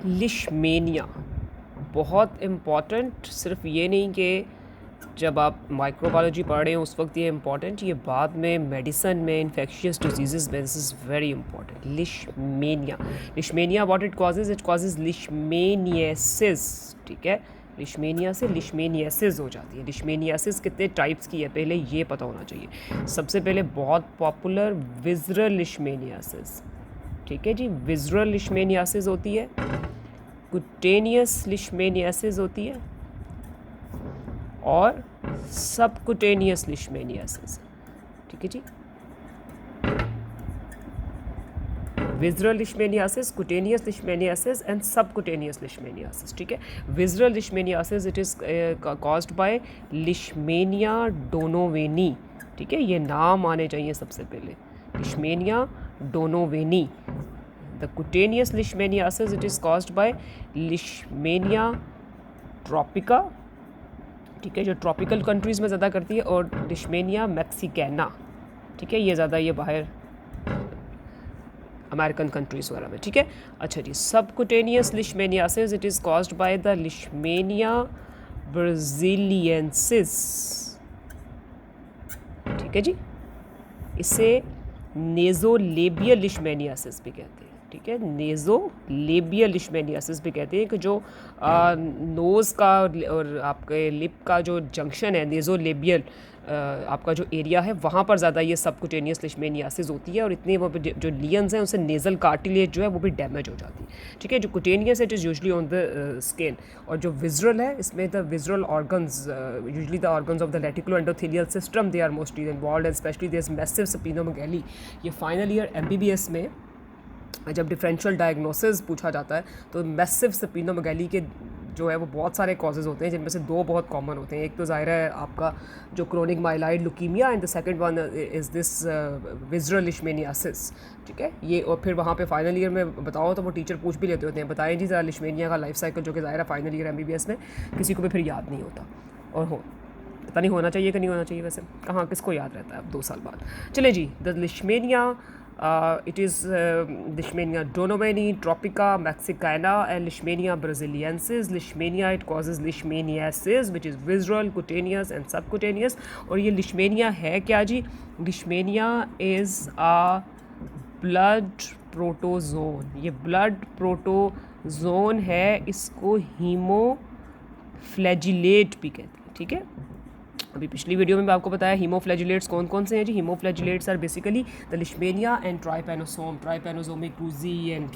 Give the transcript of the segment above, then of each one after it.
लिशमेनिया बहुत इम्पॉर्टेंट, सिर्फ ये नहीं कि जब आप माइक्रोबायोलॉजी पढ़ रहे हो उस वक्त ये इम्पॉर्टेंट, ये बाद में मेडिसिन में, इन्फेक्शियस डिजीज़ में this is very important. Leishmania, leishmania what it causes leishmaniasis, ठीक है। लिशमेनिया से लिशमेनियासिस हो जाती है। लिशमेनियासिस कितने टाइप्स की है पहले ये पता होना चाहिए। सबसे पहले बहुत पॉपुलर विज़रल लिशमेनियासिस, ठीक है जी, विज़रल लिशमेनियासिस होती है, कुटेनियस लिशमेनियासिस होती है और सबकुटेनियस लिशमेनियासिस, ठीक है जी। Visceral leishmaniasis, cutaneous leishmaniasis and subcutaneous leishmaniasis, ठीक है। Visceral leishmaniasis it is caused by leishmania donovani, ठीक है, ये नाम आने चाहिए सबसे पहले, leishmania donovani. The cutaneous leishmaniasis it is caused by leishmania tropica, ठीक है, जो ट्रॉपिकल कंट्रीज़ में ज़्यादा करती है, और लिशमेनिया मैक्सिकाना, ठीक है, ये ज़्यादा ये बाहर अमेरिकन कंट्रीज़ वगैरह में, ठीक है। अच्छा जी, subcutaneous leishmaniasis it is caused by the leishmania braziliensis, ठीक है जी। इसे नेज़ोलेबियल लिशमेनियासिस भी कहते हैं, ठीक है, नेज़ोलेबियल लिशमेनियासिस भी कहते हैं कि जो नोज़ का और आपके लिप का जो जंक्शन है, नेज़ोलेबियल आपका जो एरिया है, वहाँ पर ज़्यादा ये सबकुटेनियस लिशमेनियासिस होती है, और इतने वो जो लियंस हैं उनसे नेज़ल कार्टिलेज जो है वो भी डैमेज हो जाती है, ठीक है। जो cutaneous it is usually on the skin, और जो विज़रल है इसमें the visceral organs, usually the organs of the reticuloendothelial system they are mostly involve, and specially there is massive splenomegaly. ये फाइनल ईयर MBBS में जब differential diagnosis पूछा जाता है तो मैसिव स्पिनोमेगाली के जो है वो बहुत सारे कॉजेज़ होते हैं, जिनमें से दो बहुत कॉमन होते हैं। एक तो ज़ाहिर है आपका जो chronic myeloid leukaemia, and the second one is this visceral leishmaniasis, ठीक है। ये और फिर वहाँ पे फाइनल ईयर में बताओ तो वो टीचर पूछ भी लेते होते हैं, बताएं जी ज़रा लिशमेनिया का लाइफ साइकिल, जो कि ज़ाहिर है फाइनल ईयर MBBS में किसी को भी फिर याद नहीं होता, और हो पता नहीं होना चाहिए कि नहीं होना चाहिए, वैसे कहाँ किसको याद रहता है अब 2 साल बाद। चले जी, the leishmania it is Leishmania donovani, tropica, mexicana and Leishmania brasiliensis. Leishmania it causes leishmaniasis which is visceral, cutaneous and subcutaneous. और ये Leishmania है क्या जी? Leishmania is a blood protozoan. ये blood protozoan है, इसको हीमोफ्लैजिलेट भी कहते हैं, ठीक है। अभी पिछली वीडियो में मैं आपको बताया हीमोफ्लैजिलेट्स कौन कौन से हैं जी। Haemoflagellates are basically the leishmania and trypanosome, trypanosomic cruzi and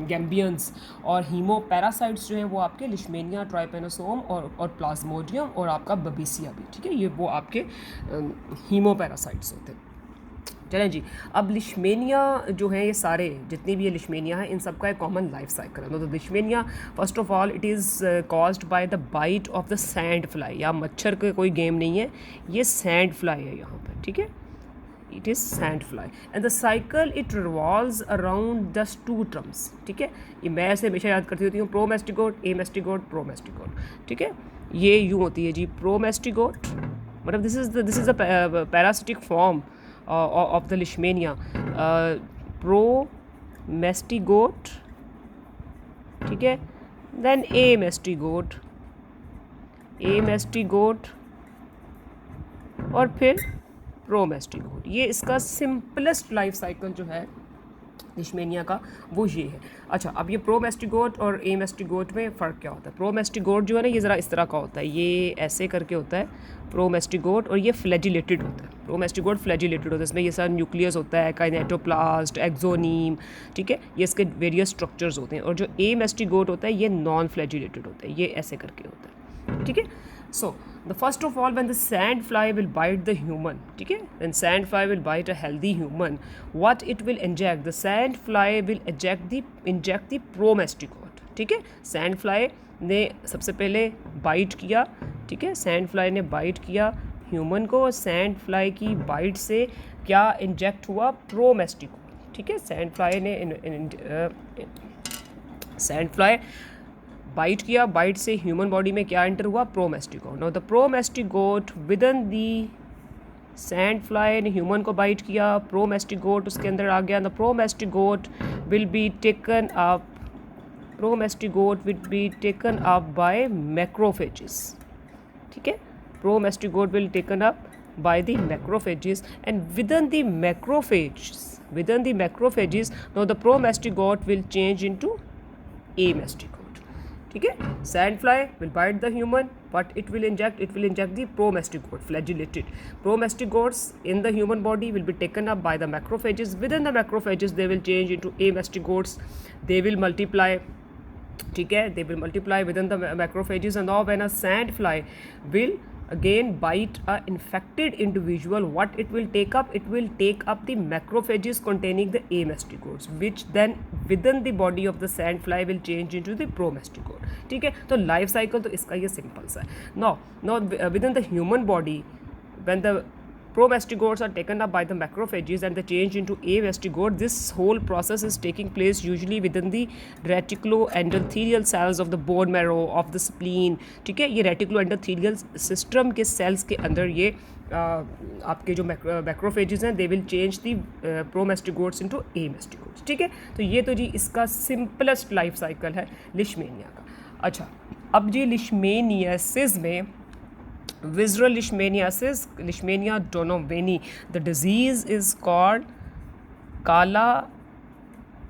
gambiense, और हीमोपैरासाइट्स जो है वो आपके लिशमेनिया, ट्राइपेनोसोम और प्लाज्मोडियम और आपका बबीसिया भी, ठीक है, ये वो आपके हीमोपैरासाइट्स होते हैं। चलें जी, अब लिशमेनिया जो है, ये सारे जितनी भी ये लिशमेनिया है इन सब का एक कॉमन लाइफ साइकिल है। तो leishmania first of all it is caused by the bite of the sand fly, या मच्छर का कोई गेम नहीं है, ये सैंड फ्लाई है यहाँ पर, ठीक है, it is sand fly and the cycle it revolves around the स्टूट्रम्स, ठीक है। ये मैं ऐसे हमेशा याद करती होती हूँ, प्रोमेस्टिगोट, एमेस्टिगोट, प्रोमेस्टिगोट, ठीक है, ये यूँ होती है जी, प्रोमेस्टिगोट मतलब this is the parasitic form of the Leishmania, promastigote, ठीक है, then amastigote, और फिर प्रोमेस्टिगोट। ये इसका सिंपलेस्ट लाइफ साइकिल जो है लिशमेनिया का वो ये है। अच्छा, अब ये प्रोमेस्टिगोट और एमेस्टिगोट में फ़र्क क्या होता है? प्रोमेस्टिगोट जो है ना, ये ज़रा इस तरह का होता है, ये ऐसे करके होता है प्रोमेस्टिगोट, और ये फ्लैजिलेटेड होता है। प्रोमेस्टिगोट फ्लैजिलेटेड होता है, इसमें ये सारा न्यूक्लियस होता है, काइनेटोप्लास्ट, एक्सोनीम, ठीक है, ये इसके वेरियस स्ट्रक्चर्स होते हैं। और जो एमेस्टिगोट होता है ये नॉन फ्लैजिलेटेड होता है, ये ऐसे करके होता है, ठीक है। So, the first of all, when the sand fly will bite the human, ठीक है, when sand fly will bite a healthy human, what it will inject? The sand fly will inject the promastigote, ठीक है। sand fly ने सबसे पहले bite किया, ठीक है, sand fly ने बाइट किया ह्यूमन को, और sand fly की बाइट से क्या इंजेक्ट हुआ? प्रोमेस्टिगोट, ठीक है। sand fly ने sand fly बाइट किया, बाइट से ह्यूमन बॉडी में क्या एंटर हुआ? Promastigote. Now the promastigote within the sand fly ने ह्यूमन को बाइट किया, प्रोमेस्टिगोट उसके अंदर आ गया। The promastigote will be taken up Promastigote will be taken up by macrophages. ठीक है, promastigote will taken up by the macrophages, and within the macrophages now the promastigote will change into amastigote. ठीक है, sandfly will bite the human, but it will inject the promastigote, flagellated promastigotes in the human body will be taken up by the macrophages. Within the macrophages they will change into amastigotes, they will multiply. ठीक है, they will multiply within the macrophages, and now when a sandfly will again bite a infected individual, what it will take up? It will take up the macrophages containing the amastigotes, which then within the body of the sandfly will change into the promastigote. ठीक है, तो life cycle तो इसका ये simple सा है. Now within the human body, when the promastigotes are taken up by the macrophages and they change into amastigote, this whole process is taking place usually within the reticuloendothelial cells of the bone marrow, of the spleen. ठीक है, ये reticuloendothelial system के cells के अंदर ये आपके जो macrophages हैं, they will change the promastigotes into amastigotes. ठीक है, तो ये तो जी इसका सिंपलेस्ट लाइफ साइकिल है लिशमेनिया का. अच्छा, अब जी लिशमेनियासिस में visceral leishmaniasis, Leishmania donovani, the disease is called काला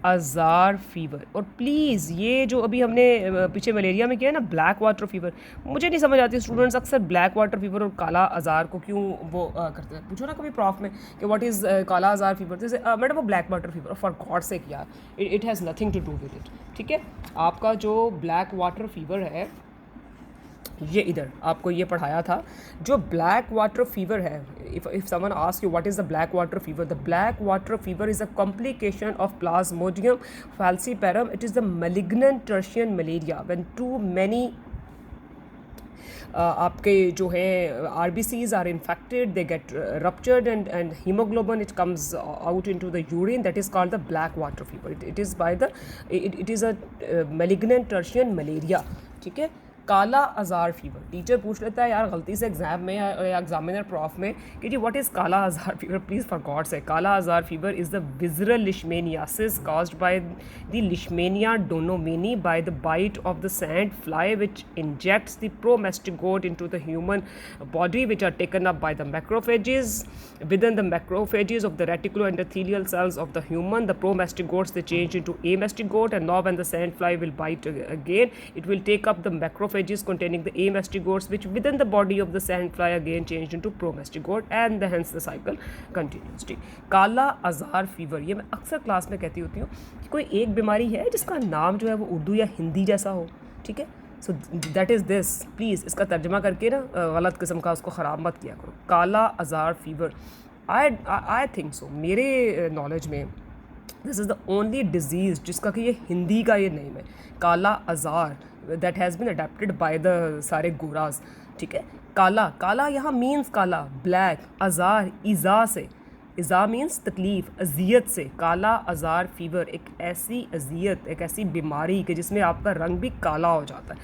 अज़ार फीवर. और प्लीज़ ये जो अभी हमने पीछे मलेरिया में किया है ना, ब्लैक वाटर फीवर, मुझे नहीं समझ आती स्टूडेंट्स अक्सर ब्लैक वाटर फीवर और काला अज़ार को क्यों वो करते हैं. पूछो ना कभी प्रॉफ में कि what is kala azar fever, जैसे मैडम वो black water fever. For God sake यार, it has nothing to do with it. ठीक है, आपका जो ब्लैक वाटर फीवर है, ये इधर आपको ये पढ़ाया था. जो ब्लैक वाटर फीवर है, if someone ask you what is the black water fever, the black water fever is a complication of plasmodium falciparum. It is the malignant tertian malaria when too many आपके जो है RBCs are infected, they get ruptured and haemoglobin it comes out into the urine. That is called the black water fever. It is a malignant tertian malaria. ठीक है, kala azar fever. Teacher पूछ लेता है यार गलती से एग्जाम में या एग्जामिनर प्रॉफ में कि जी what is kala azar fever. Please for God sake, kala azar fever is the visceral leishmaniasis caused by the Leishmania donomani by the bite of the sand fly, which injects the promastigote into the human body, which are taken up by the macrophages. Within the macrophages of the reticuloendothelial cells of the human, the promastigotes they change into amastigote, and now when the sand fly will bite again, it will take up the macrophages containing the amastigotes, which within the body of the sandfly again changed into promastigote, and hence the cycle continues. काला azar fever, ये मैं अक्सर class में कहती होती हूँ कि कोई एक बीमारी है जिसका नाम जो है वो उर्दू या हिंदी जैसा हो. ठीक है, so that is this. Please इसका तर्जमा करके ना गलत किस्म का उसको ख़राब मत किया करो. काला azar fever, I think so, मेरे नॉलेज में this is the only disease जिसका कि ये हिंदी का ये नेम है, kala azar, that has been adapted by the सारे गोराज. ठीक है, काला, काला यहाँ मीन्स काला, ब्लैक, अज़ार इज़ा से, इज़ा मीन्स तकलीफ़, अजियत से. काला अज़ार फीवर एक ऐसी अजियत, एक ऐसी बीमारी कि जिसमें आपका रंग भी काला हो जाता है,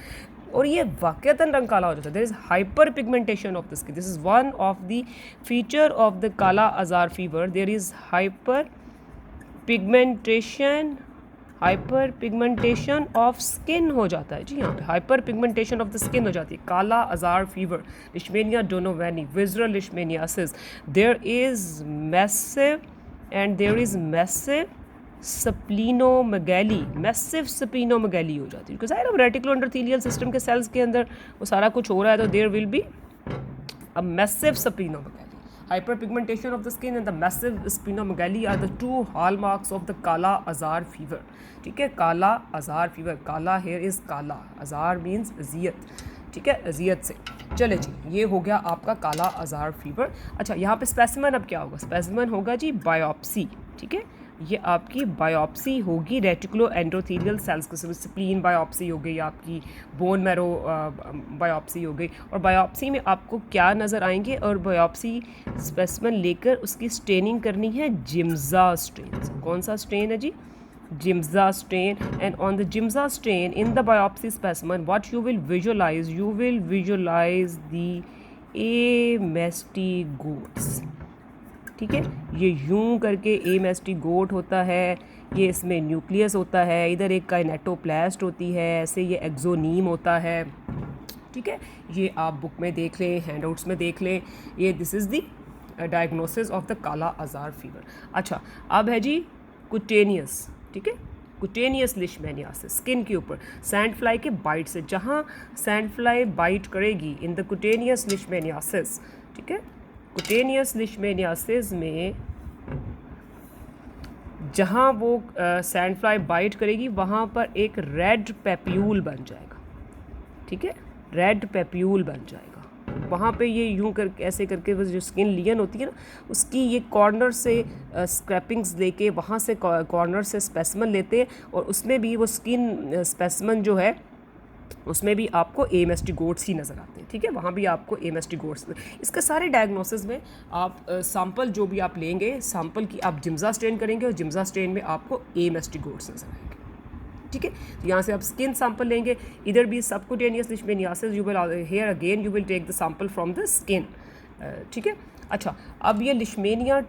और ये वाक़तन रंग काला हो जाता है. There is hyperpigmentation of the skin. This is one of the feature of the kala azar fever. There is hyperpigmentation of skin हो जाता है. जी हाँ, hyperpigmentation of the skin हो जाती है. Kala azar fever, leishmania donovani, visceral leishmaniasis. There is massive splenomegaly, massive splenomegaly हो जाती है, because I know reticuloendothelial system के सेल्स के अंदर वो सारा कुछ हो रहा है, तो there will be a massive splenomegaly. Hyperpigmentation of the skin and the massive splenomegaly are the two hallmarks of the Kala Azar fever. ठीक है, काला अज़ार फीवर, काला here is kala, azar means अजियत. ठीक है, अजियत से. चले जी, ये हो गया आपका काला अज़ार फीवर. अच्छा, यहाँ पे स्पेसिमन अब क्या होगा? स्पेसिमन होगा जी बायोप्सी. ठीक है, ये आपकी बायोप्सी होगी रेटिकुलो एंडोथेलियल सेल्स के, स्प्लीन बायोप्सी हो गई, आपकी बोन मैरो बायोप्सी हो गई. और बायोप्सी में आपको क्या नज़र आएंगे? और बायोप्सी स्पेसिमन लेकर उसकी स्टेनिंग करनी है जिम्जा स्ट्रेन से. कौन सा स्ट्रेन है जी? Giemsa strain. And on the Giemsa strain in the biopsy specimen what you will visualise the amastigotes. ठीक है। ये यूं करके एमेस्टिगोट होता है, ये इसमें न्यूक्लियस होता है, इधर एक काइनेटोप्लास्ट होती है, ऐसे ये एक्सोनीम होता है, ठीक है। ये आप बुक में देख लें, हैंडआउट्स में देख लें, ये this is the diagnosis of the kala azar fever. अच्छा, अब है जी कुटेनियस, ठीक है। कुटेनियस लिशमेनियासिस, स्किन के ऊपर सैंड फ्लाई के बाइट से, जहाँ सैंड फ्लाई बाइट करेगी इन द कुटेनियस लिशमेनियासिस, ठीक है। कुटेनियस लिशमेनियासिस में जहाँ वो सैंड फ्लाई बाइट करेगी वहाँ पर एक रेड पेप्यूल बन जाएगा, ठीक है, रेड पेप्यूल बन जाएगा। वहाँ पे ये यूं कर ऐसे करके वो जो स्किन लियन होती है ना, उसकी ये कॉर्नर से स्क्रैपिंग्स लेके वहाँ से कॉर्नर से स्पेसिमन लेते हैं, और उसमें भी वो स्किन स्पेसिमन जो है उसमें भी आपको एमेस्टिगोट्स ही नज़र आते हैं, ठीक है। वहाँ भी आपको एमेस्टिगोट्स, इसके सारे डायग्नोसिस में आप सैंपल जो भी आप लेंगे, सैंपल की आप जिम्जा स्टेन करेंगे और जिम्जा स्टेन में आपको एमेस्टिगोट्स नज़र आएंगे, ठीक है। तो यहाँ से आप स्किन सैंपल लेंगे, इधर भी subcutaneous leishmaniasis, you will here again you will take the sample from the skin, ठीक है। अच्छा, अब ये लिशमेनिया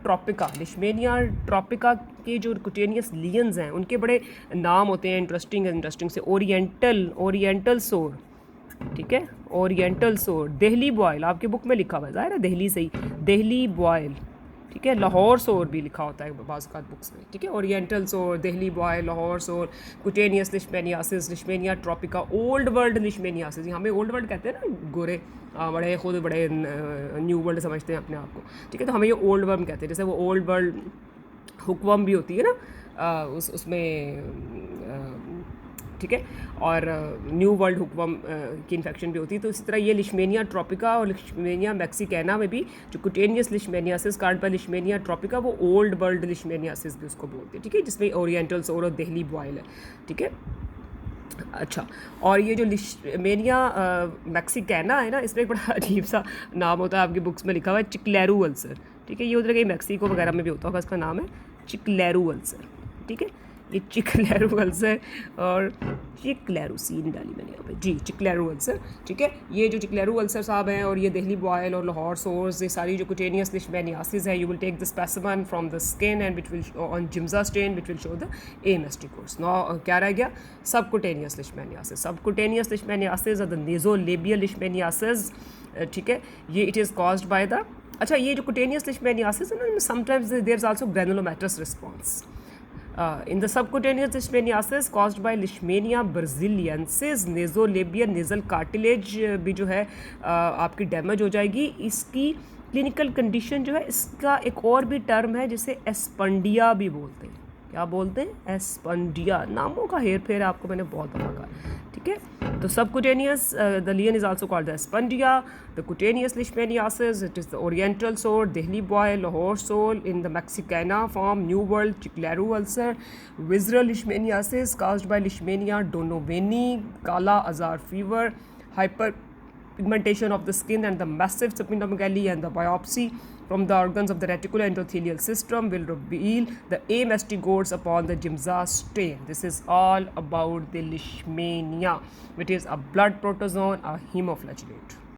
ट्रॉपिका के जो कुटेनियस लियंस हैं उनके बड़े नाम होते हैं इंटरेस्टिंग से। ओरिएंटल सोर, ठीक है, ओरिएंटल सोर, दिल्ली बॉयल आपके बुक में लिखा हुआ है, ज़ाहिर है दिल्ली से ही, दिल्ली बॉयल, ठीक है। लाहौर सोर भी लिखा होता है बाज़ बुक्स में, ठीक है। Oriental sore, Delhi boil, Lahore सोर, कुटेनियस लिशमेनियासिस, लिशमेनिया ट्रॉपिका, ओल्ड वर्ल्ड लिशमेनियासिस, हमें ओल्ड वर्ल्ड कहते हैं ना, गोरे बड़े खुद बड़े न्यू वर्ल्ड समझते हैं अपने आप को, ठीक है। तो हमें ये ओल्ड वर्ल्ड कहते हैं, जैसे वो ओल्ड वर्ल्ड हुक्वम भी होती है ना, उसमें ठीक है, और न्यू वर्ल्ड हुक्वम की इन्फेक्शन भी होती है। तो इसी तरह ये लिशमेनिया ट्रॉपिका और लिशमेनिया मैक्सिकैना में भी जो कुटेनियस लिशमेनियासिस कार्ड पर लिशमेनिया ट्रॉपिका, वो ओल्ड वर्ल्ड लिशमेनियासिस भी उसको बोलते हैं, ठीक है, जिसमें ओरिएंटल सोर और दिल्ली बॉयल है, ठीक है। अच्छा, और ये जो लिशमेनिया मैक्सिकैना है ना, इसमें एक बड़ा अजीब सा नाम होता है, आपकी बुक्स में लिखा हुआ है चिकलेरू अल्सर, ठीक है। ये उधर कहीं मैक्सिको वगैरह में भी होता होगा, इसका नाम है चिकलेरू अल्सर, ठीक है। ये चिकलेरू अल्सर और चिकलेरू सीन डाली मैंने यहाँ पे जी, चिकलेरू अल्सर, ठीक है। ये जो चिकलेरू अल्सर साहब हैं और ये दिल्ली बॉयल और लाहौर सोर्स, ये सारी जो कुटेनियस लिशमेनियासिस है, you will take the specimen from the skin and which will on Giemsa stain which will show the amastigotes. Now क्या रह गया, सब कुटेनियस लिशमेनियासिस। सब कुटेनियस लिशमेनियासिस और द नेज़ोलेबियल लिशमेनियासिस, ठीक है, ये it is caused by the, अच्छा, ये जो कुटेनियस लिशमेनियासिस है ना, sometimes there is also granulomatous response in the subcutaneous leishmaniasis caused by Leishmania braziliensis, nasolabial nasal cartilage भी जो है आपकी डैमेज हो जाएगी। इसकी क्लिनिकल कंडीशन जो है, इसका एक और भी टर्म है जिसे एस्पंडिया भी बोलते हैं। क्या बोलते हैं? एस्पंडिया। नामों का हेर फेर आपको मैंने बहुत दफा कहा, ठीक है। तो subcutaneous the lesion is also called the espundia, the cutaneous leishmaniasis, it is the oriental sore, Delhi boil, Lahore sore, in the mexicana form, new world, chiclero ulcer, visceral leishmaniasis caused by leishmania donovani, kala azar fever, hyper pigmentation of the skin and the massive splenomegaly and the biopsy from the organs of the reticuloendothelial system will reveal the amastigotes upon the Jimza stain. This is all about the Leishmania, which is a blood protozoan, a hemoflagellate.